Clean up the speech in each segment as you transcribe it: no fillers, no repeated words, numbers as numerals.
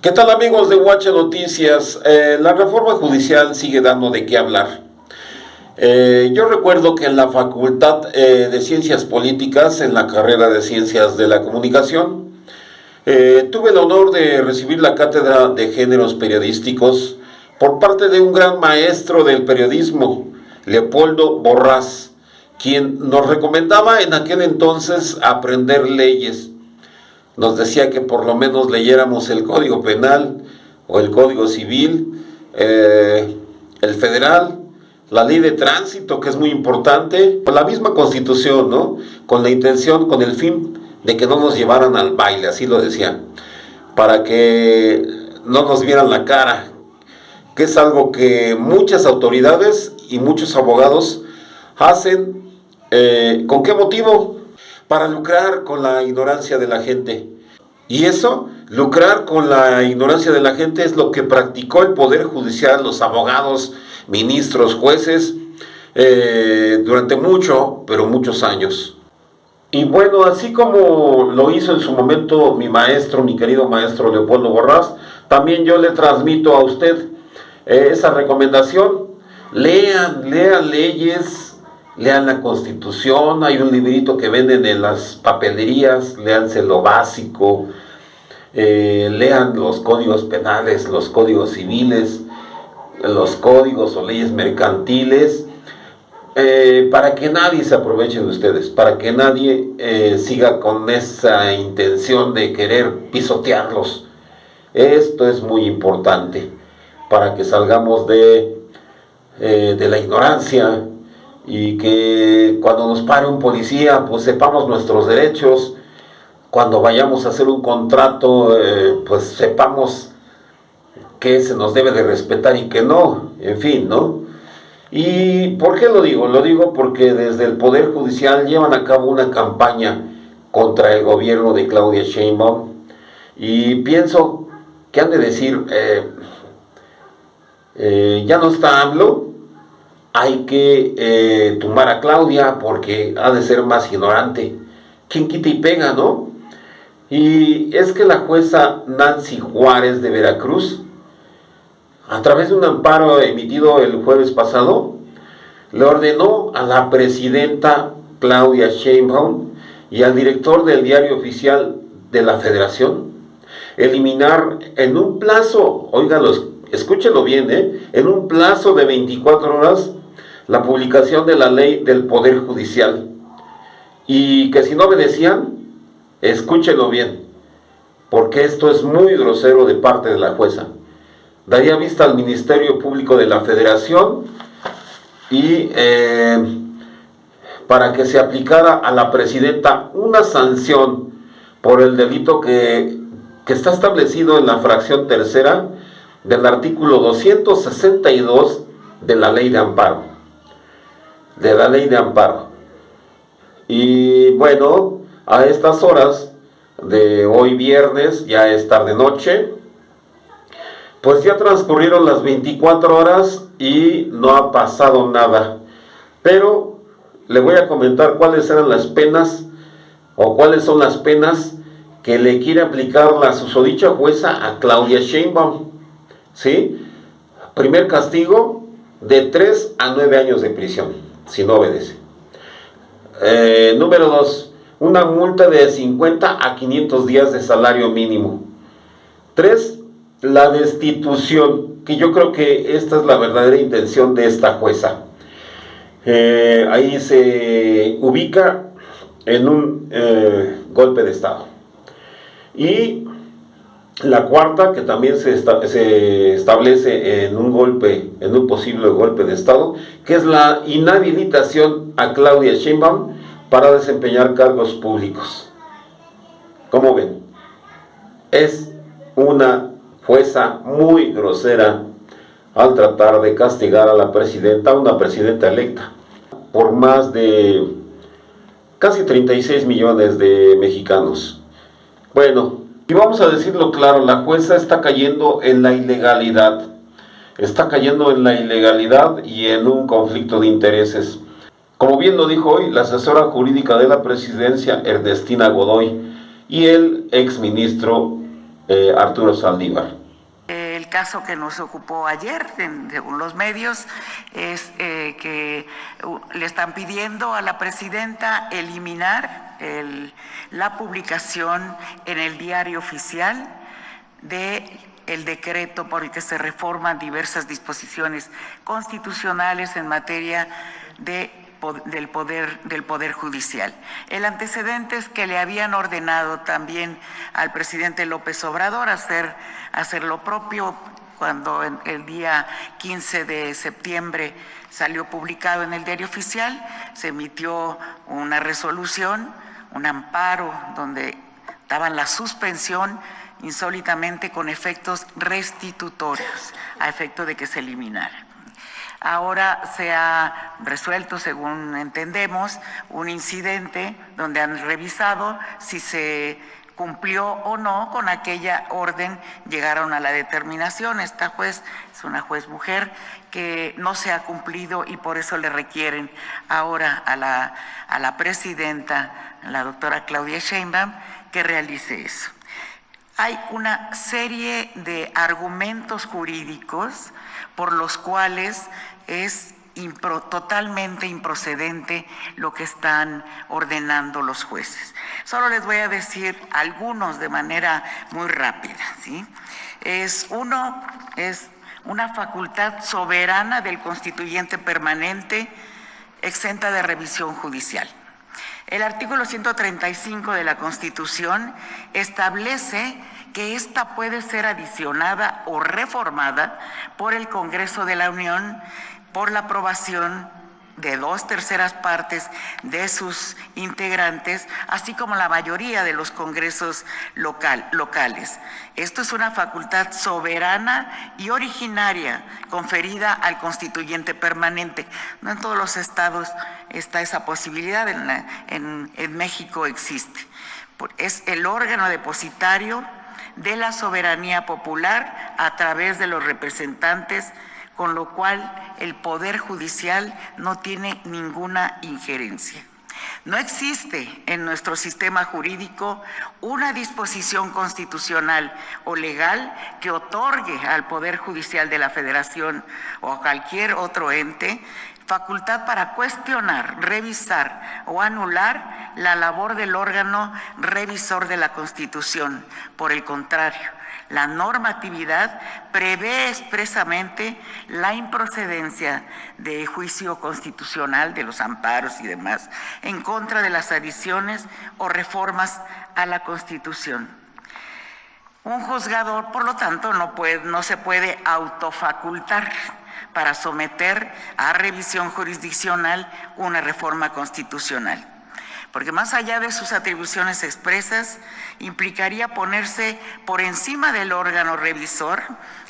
¿Qué tal amigos de Huacha Noticias? La reforma judicial sigue dando de qué hablar. Yo recuerdo que en la Facultad de Ciencias Políticas, en la carrera de Ciencias de la Comunicación, tuve el honor de recibir la cátedra de géneros periodísticos por parte de un gran maestro del periodismo, Leopoldo Borrás, quien nos recomendaba en aquel entonces aprender leyes. Nos decía que por lo menos leyéramos el Código Penal o el Código Civil, el federal, la ley de tránsito, que es muy importante, la misma Constitución, ¿no? Con la intención, con el fin de que no nos llevaran al baile, así lo decía, para que no nos vieran la cara, que es algo que muchas autoridades y muchos abogados hacen. ¿Con qué motivo? Para lucrar con la ignorancia de la gente. Y eso, lucrar con la ignorancia de la gente, es lo que practicó el Poder Judicial, los abogados, ministros, jueces, durante muchos años. Y bueno, así como lo hizo en su momento mi maestro, mi querido maestro Leopoldo Borrás, también yo le transmito a usted esa recomendación. Lean leyes. Lean la Constitución, hay un librito que venden en las papelerías, léanse lo básico, lean los códigos penales, los códigos civiles, los códigos o leyes mercantiles, para que nadie se aproveche de ustedes, para que nadie siga con esa intención de querer pisotearlos. Esto es muy importante para que salgamos de la ignorancia, y que cuando nos pare un policía, pues sepamos nuestros derechos. Cuando vayamos a hacer un contrato, pues sepamos qué se nos debe de respetar y qué no, en fin, ¿no? ¿Y por qué lo digo? Lo digo porque desde el Poder Judicial llevan a cabo una campaña contra el gobierno de Claudia Sheinbaum, y pienso que han de decir, ya no está AMLO, hay que tumbar a Claudia porque ha de ser más ignorante. ¿Quién quita y pega, no? Y es que la jueza Nancy Juárez de Veracruz, a través de un amparo emitido el jueves pasado, le ordenó a la presidenta Claudia Sheinbaum y al director del Diario Oficial de la Federación eliminar en un plazo, óigalo, escúchenlo bien, en un plazo de 24 horas, la publicación de la ley del Poder Judicial, y que si no obedecían, escúchenlo bien, porque esto es muy grosero de parte de la jueza, daría vista al Ministerio Público de la Federación y para que se aplicara a la presidenta una sanción por el delito que está establecido en la fracción tercera del artículo 262 de la ley de amparo. Y bueno, a estas horas de hoy viernes, ya es tarde noche, pues ya transcurrieron las 24 horas y no ha pasado nada. Pero le voy a comentar cuáles eran las penas, o cuáles son las penas que le quiere aplicar la susodicha jueza a Claudia Sheinbaum. ¿Sí? Primer castigo, de 3 a 9 años de prisión, si no obedece. Número 2, una multa de 50 a 500 días de salario mínimo. 3, la destitución, que yo creo que esta es la verdadera intención de esta jueza. Ahí se ubica en un golpe de Estado. Y la cuarta, que también se establece en un posible golpe de Estado, que es la inhabilitación a Claudia Sheinbaum para desempeñar cargos públicos. ¿Cómo ven? Es una jueza muy grosera al tratar de castigar a la presidenta, una presidenta electa, por más de casi 36 millones de mexicanos. Bueno, y vamos a decirlo claro, la jueza está cayendo en la ilegalidad. Y en un conflicto de intereses. Como bien lo dijo hoy la asesora jurídica de la presidencia, Ernestina Godoy, y el exministro Arturo Saldívar. El caso que nos ocupó ayer, según los medios, es que le están pidiendo a la presidenta eliminar la publicación en el Diario Oficial del decreto por el que se reforman diversas disposiciones constitucionales en materia del poder judicial. El antecedente es que le habían ordenado también al presidente López Obrador hacer lo propio cuando el día 15 de septiembre salió publicado en el Diario Oficial, se emitió una resolución, un amparo donde daban la suspensión insólitamente con efectos restitutorios, a efecto de que se eliminara. Ahora se ha resuelto, según entendemos, un incidente donde han revisado si se cumplió o no con aquella orden, llegaron a la determinación. Esta juez es una juez mujer que no se ha cumplido y por eso le requieren ahora a la presidenta, la doctora Claudia Sheinbaum, que realice eso. Hay una serie de argumentos jurídicos por los cuales es totalmente improcedente lo que están ordenando los jueces. Solo les voy a decir algunos de manera muy rápida, ¿sí? Uno es una facultad soberana del constituyente permanente exenta de revisión judicial. El artículo 135 de la Constitución establece que ésta puede ser adicionada o reformada por el Congreso de la Unión por la aprobación de 2/3 partes de sus integrantes, así como la mayoría de los congresos locales. Esto es una facultad soberana y originaria conferida al constituyente permanente. No en todos los estados está esa posibilidad, en México existe. Es el órgano depositario de la soberanía popular a través de los representantes, con lo cual el Poder Judicial no tiene ninguna injerencia. No existe en nuestro sistema jurídico una disposición constitucional o legal que otorgue al Poder Judicial de la Federación o a cualquier otro ente facultad para cuestionar, revisar o anular la labor del órgano revisor de la Constitución. Por el contrario, la normatividad prevé expresamente la improcedencia de juicio constitucional, de los amparos y demás, en contra de las adiciones o reformas a la Constitución. Un juzgador, por lo tanto, no se puede autofacultar para someter a revisión jurisdiccional una reforma constitucional, porque más allá de sus atribuciones expresas, implicaría ponerse por encima del órgano revisor,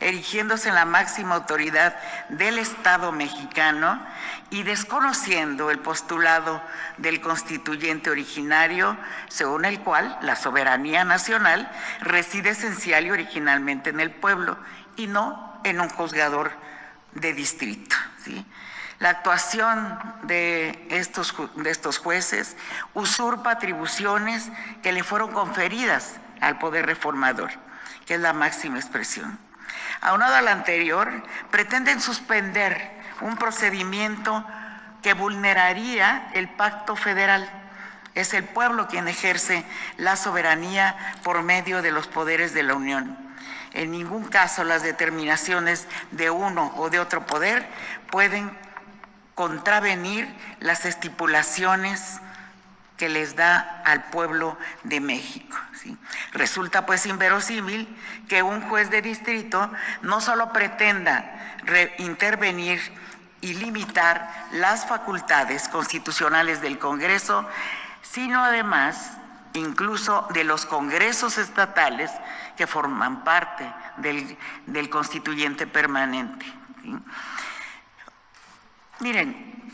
erigiéndose en la máxima autoridad del Estado mexicano y desconociendo el postulado del constituyente originario, según el cual la soberanía nacional reside esencial y originalmente en el pueblo y no en un juzgador de distrito, ¿sí? La actuación de estos jueces usurpa atribuciones que le fueron conferidas al poder reformador, que es la máxima expresión. Aunado a lo anterior, pretenden suspender un procedimiento que vulneraría el pacto federal. Es el pueblo quien ejerce la soberanía por medio de los poderes de la Unión. En ningún caso las determinaciones de uno o de otro poder pueden contravenir las estipulaciones que les da al pueblo de México, ¿sí? Resulta pues inverosímil que un juez de distrito no solo pretenda intervenir y limitar las facultades constitucionales del Congreso, sino además incluso de los congresos estatales que forman parte del constituyente permanente, ¿sí? Miren,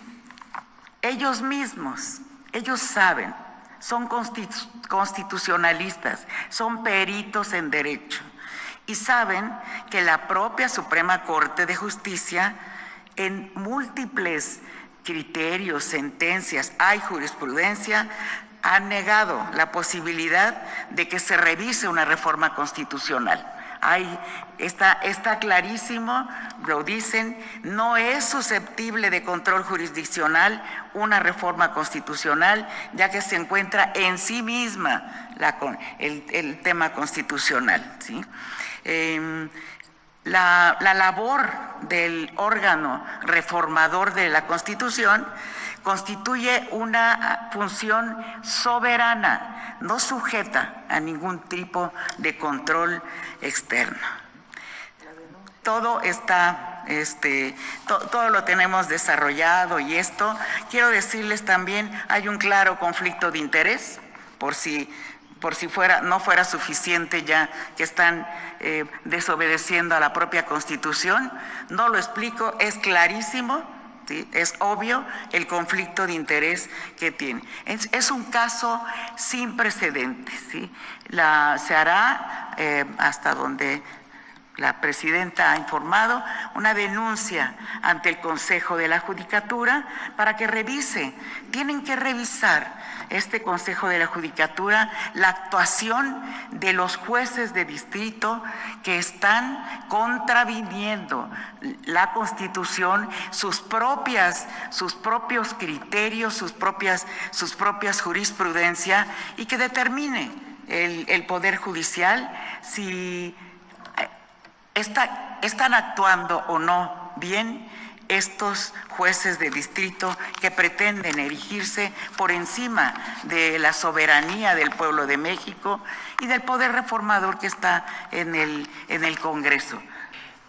ellos mismos, ellos saben, son constitucionalistas, son peritos en derecho y saben que la propia Suprema Corte de Justicia, en múltiples criterios, sentencias, hay jurisprudencia, han negado la posibilidad de que se revise una reforma constitucional. Está clarísimo, lo dicen, no es susceptible de control jurisdiccional una reforma constitucional, ya que se encuentra en sí misma el tema constitucional, ¿sí? La labor del órgano reformador de la Constitución constituye una función soberana, no sujeta a ningún tipo de control externo. Todo está, todo lo tenemos desarrollado, y esto, quiero decirles también, hay un claro conflicto de interés, por si no fuera suficiente ya que están desobedeciendo a la propia Constitución. No lo explico, es clarísimo, ¿sí? Es obvio el conflicto de interés que tiene. Es un caso sin precedentes, ¿sí? Se hará, hasta donde la presidenta ha informado, una denuncia ante el Consejo de la Judicatura para que revise. Tienen que revisar este Consejo de la Judicatura la actuación de los jueces de distrito que están contraviniendo la Constitución, sus propios criterios, sus propias jurisprudencia, y que determine el Poder Judicial si están actuando o no bien estos jueces de distrito que pretenden erigirse por encima de la soberanía del pueblo de México y del poder reformador que está en el Congreso.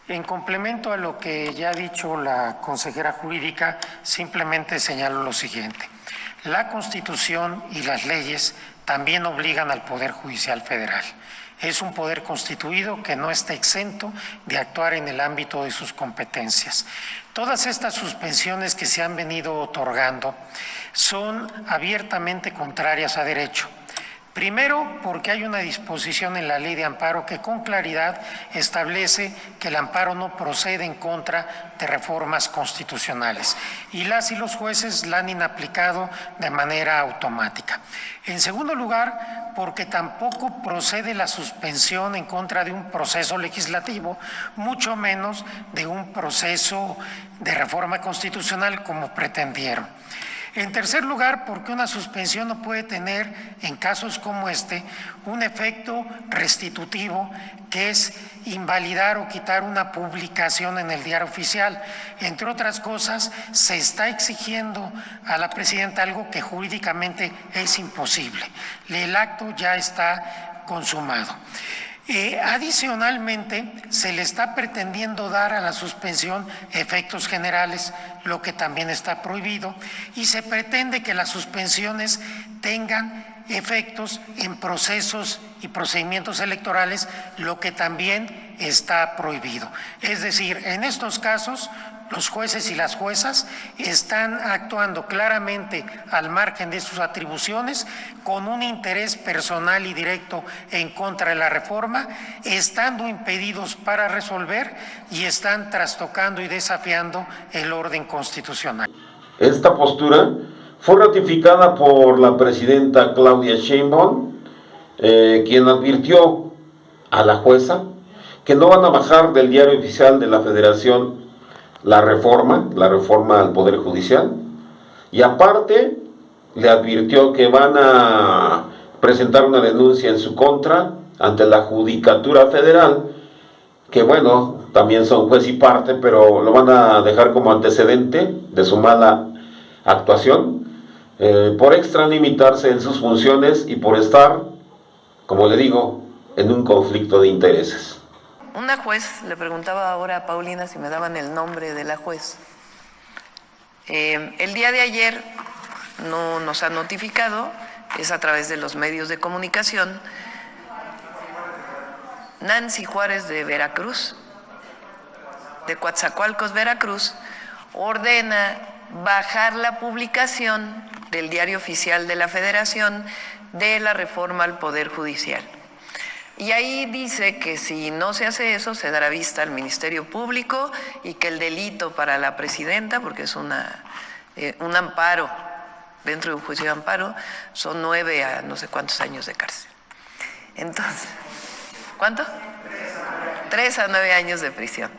En complemento a lo que ya ha dicho la consejera jurídica, simplemente señalo lo siguiente. La Constitución y las leyes también obligan al Poder Judicial Federal. Es un poder constituido que no está exento de actuar en el ámbito de sus competencias. Todas estas suspensiones que se han venido otorgando son abiertamente contrarias a derecho. Primero, porque hay una disposición en la Ley de Amparo que con claridad establece que el amparo no procede en contra de reformas constitucionales, y las y los jueces la han inaplicado de manera automática. En segundo lugar, porque tampoco procede la suspensión en contra de un proceso legislativo, mucho menos de un proceso de reforma constitucional como pretendieron. En tercer lugar, porque una suspensión no puede tener, en casos como este, un efecto restitutivo, que es invalidar o quitar una publicación en el Diario Oficial. Entre otras cosas, se está exigiendo a la presidenta algo que jurídicamente es imposible. El acto ya está consumado. Adicionalmente, se le está pretendiendo dar a la suspensión efectos generales, lo que también está prohibido, y se pretende que las suspensiones tengan efectos en procesos y procedimientos electorales, lo que también está prohibido. Es decir, en estos casos, los jueces y las juezas están actuando claramente al margen de sus atribuciones, con un interés personal y directo en contra de la reforma, estando impedidos para resolver, y están trastocando y desafiando el orden constitucional. Esta postura fue ratificada por la presidenta Claudia Sheinbaum, quien advirtió a la jueza que no van a bajar del Diario Oficial de la Federación la reforma al Poder Judicial, y aparte le advirtió que van a presentar una denuncia en su contra ante la Judicatura Federal, que bueno, también son juez y parte, pero lo van a dejar como antecedente de su mala actuación, por extralimitarse en sus funciones y por estar, como le digo, en un conflicto de intereses. Una juez, le preguntaba ahora a Paulina si me daban el nombre de la juez. El día de ayer no nos ha notificado, es a través de los medios de comunicación. Nancy Juárez de Veracruz, de Coatzacoalcos, Veracruz, ordena bajar la publicación del Diario Oficial de la Federación de la reforma al Poder Judicial. Y ahí dice que si no se hace eso, se dará vista al Ministerio Público, y que el delito para la presidenta, porque es un amparo dentro de un juicio de amparo, son 9 a no sé cuántos años de cárcel. Entonces, ¿cuánto? 3 a 9 años de prisión.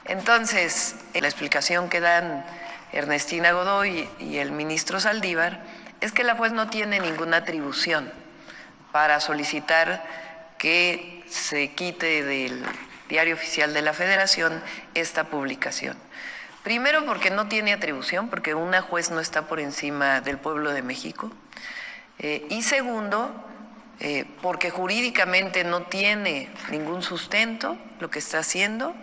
Entonces, la explicación que dan Ernestina Godoy y el ministro Saldívar es que la juez no tiene ninguna atribución para solicitar que se quite del Diario Oficial de la Federación esta publicación. Primero, porque no tiene atribución, porque una juez no está por encima del pueblo de México. Y segundo, porque jurídicamente no tiene ningún sustento lo que está haciendo.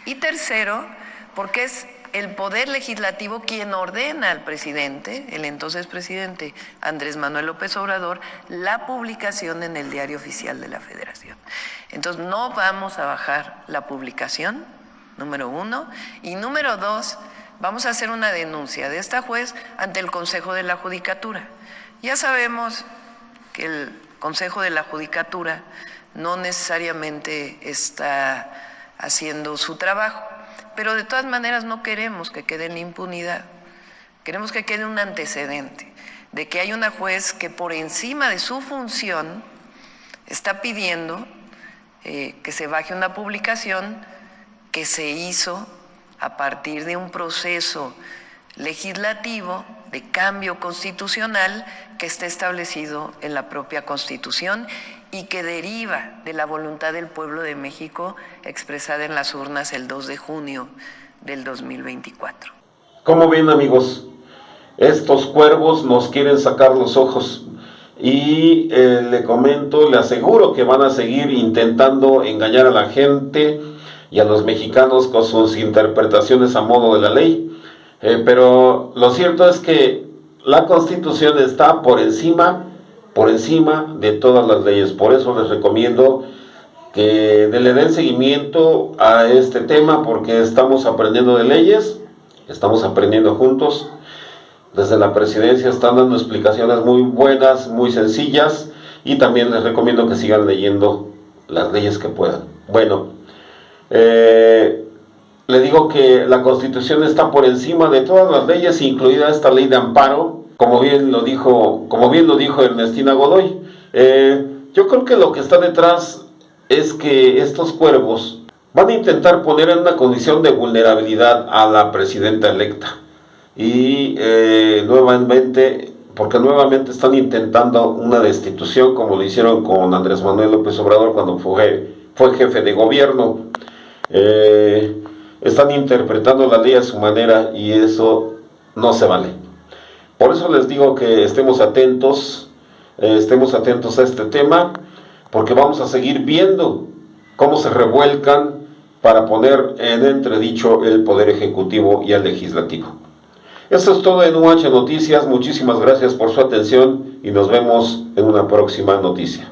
Y tercero, porque es el Poder Legislativo quien ordena al presidente, el entonces presidente Andrés Manuel López Obrador, la publicación en el Diario Oficial de la Federación. Entonces, no vamos a bajar la publicación, número 1, y número 2, vamos a hacer una denuncia de esta juez ante el Consejo de la Judicatura. Ya sabemos que el Consejo de la Judicatura no necesariamente está haciendo su trabajo, pero de todas maneras no queremos que quede en impunidad, queremos que quede un antecedente de que hay una juez que por encima de su función está pidiendo que se baje una publicación que se hizo a partir de un proceso legislativo de cambio constitucional que está establecido en la propia Constitución y que deriva de la voluntad del pueblo de México expresada en las urnas el 2 de junio del 2024. ¿Cómo ven, amigos? Estos cuervos nos quieren sacar los ojos y le comento, le aseguro que van a seguir intentando engañar a la gente y a los mexicanos con sus interpretaciones a modo de la ley, pero lo cierto es que la Constitución está por encima de todas las leyes. Por eso les recomiendo que le den seguimiento a este tema, porque estamos aprendiendo de leyes, estamos aprendiendo juntos. Desde la presidencia están dando explicaciones muy buenas, muy sencillas, y también les recomiendo que sigan leyendo las leyes que puedan. Bueno, le digo que la Constitución está por encima de todas las leyes, incluida esta ley de amparo, como bien lo dijo Ernestina Godoy. Yo creo que lo que está detrás es que estos cuervos van a intentar poner en una condición de vulnerabilidad a la presidenta electa. Y nuevamente están intentando una destitución, como lo hicieron con Andrés Manuel López Obrador cuando fue jefe de gobierno. Están interpretando la ley a su manera y eso no se vale. Por eso les digo que estemos atentos a este tema, porque vamos a seguir viendo cómo se revuelcan para poner en entredicho el Poder Ejecutivo y el Legislativo. Eso es todo en UH Noticias. Muchísimas gracias por su atención y nos vemos en una próxima noticia.